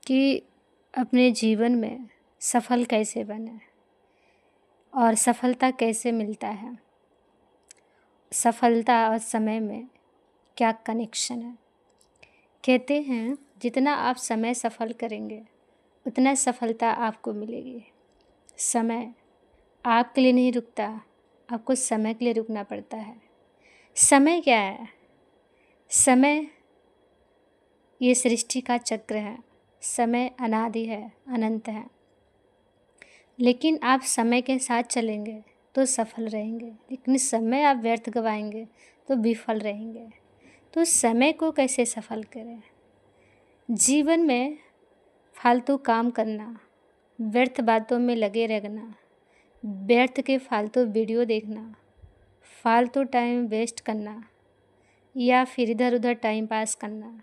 कि अपने जीवन में सफल कैसे बने और सफलता कैसे मिलता है। सफलता और समय में क्या कनेक्शन है। कहते हैं जितना आप समय सफल करेंगे उतना सफलता आपको मिलेगी। समय आपके लिए नहीं रुकता, आपको समय के लिए रुकना पड़ता है। समय क्या है? समय ये सृष्टि का चक्र है। समय अनादि है, अनंत है। लेकिन आप समय के साथ चलेंगे तो सफल रहेंगे, लेकिन समय आप व्यर्थ गवाएंगे तो विफल रहेंगे। तो समय को कैसे सफल करें? जीवन में फालतू काम करना, व्यर्थ बातों में लगे रहना, व्यर्थ के फालतू वीडियो देखना, फालतू टाइम वेस्ट करना या फिर इधर उधर टाइम पास करना,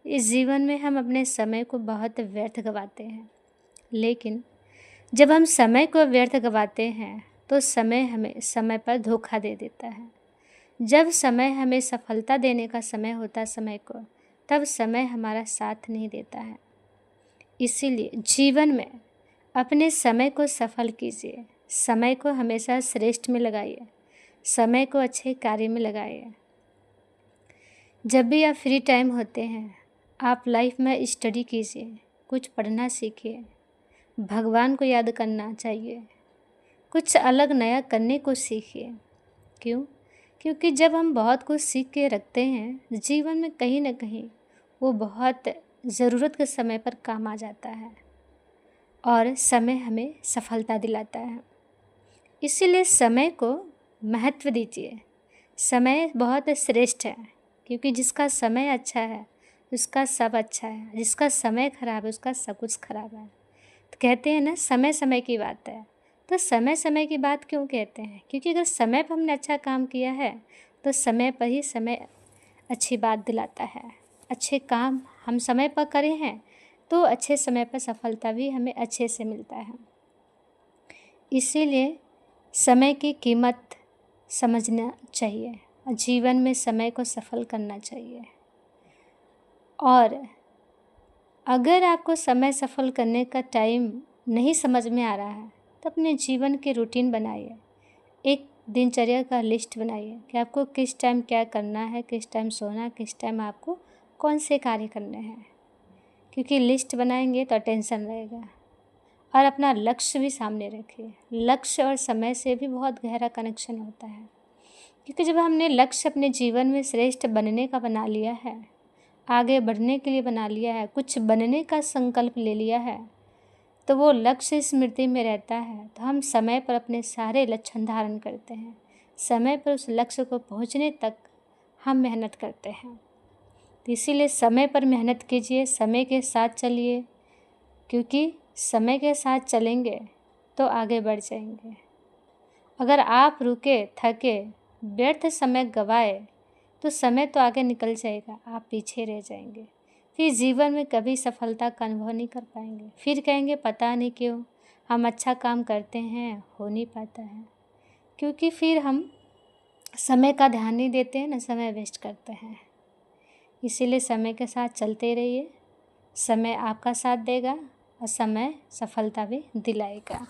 इस जीवन में हम अपने समय को बहुत व्यर्थ गवाते हैं। लेकिन जब हम समय को व्यर्थ गवाते हैं तो समय हमें समय पर धोखा दे देता है। जब समय हमें सफलता देने का समय होता है समय को, तब समय हमारा साथ नहीं देता है। इसीलिए जीवन में अपने समय को सफल कीजिए। समय को हमेशा श्रेष्ठ में लगाइए, समय को अच्छे कार्य में लगाइए। जब भी आप फ्री टाइम होते हैं आप लाइफ में स्टडी कीजिए, कुछ पढ़ना सीखिए, भगवान को याद करना चाहिए, कुछ अलग नया करने को सीखिए। क्यों? क्योंकि जब हम बहुत कुछ सीख के रखते हैं जीवन में कहीं ना कहीं वो बहुत ज़रूरत के समय पर काम आ जाता है और समय हमें सफलता दिलाता है। इसीलिए समय को महत्व दीजिए। समय बहुत श्रेष्ठ है, क्योंकि जिसका समय अच्छा है उसका सब अच्छा है, जिसका समय खराब है उसका सब कुछ खराब है। तो कहते हैं ना समय समय की बात है। तो समय समय की बात क्यों कहते हैं? क्योंकि अगर समय पर हमने अच्छा काम किया है तो समय पर ही समय अच्छी बात दिलाता है। अच्छे काम हम समय पर करें हैं तो अच्छे समय पर सफलता भी हमें अच्छे से मिलता है। इसीलिए समय की कीमत समझना चाहिए और जीवन में समय को सफल करना चाहिए। और अगर आपको समय सफल करने का टाइम नहीं समझ में आ रहा है तो अपने जीवन के रूटीन बनाइए। एक दिनचर्या का लिस्ट बनाइए कि आपको किस टाइम क्या करना है, किस टाइम सोना, किस टाइम आपको कौन से कार्य करने हैं। क्योंकि लिस्ट बनाएंगे तो टेंशन रहेगा। और अपना लक्ष्य भी सामने रखिए। लक्ष्य और समय से भी बहुत गहरा कनेक्शन होता है। क्योंकि जब हमने लक्ष्य अपने जीवन में श्रेष्ठ बनने का बना लिया है, आगे बढ़ने के लिए बना लिया है, कुछ बनने का संकल्प ले लिया है, तो वो लक्ष्य स्मृति में रहता है। तो हम समय पर अपने सारे लक्ष्य धारण करते हैं। समय पर उस लक्ष्य को पहुंचने तक हम मेहनत करते हैं। तो इसीलिए समय पर मेहनत कीजिए, समय के साथ चलिए। क्योंकि समय के साथ चलेंगे तो आगे बढ़ जाएंगे। अगर आप रुके, थके, व्यर्थ समय गवाए तो समय तो आगे निकल जाएगा, आप पीछे रह जाएंगे। फिर जीवन में कभी सफलता का अनुभव नहीं कर पाएंगे। फिर कहेंगे पता नहीं क्यों हम अच्छा काम करते हैं हो नहीं पाता है। क्योंकि फिर हम समय का ध्यान नहीं देते हैं ना, समय वेस्ट करते हैं। इसीलिए समय के साथ चलते रहिए। समय आपका साथ देगा और समय सफलता भी दिलाएगा।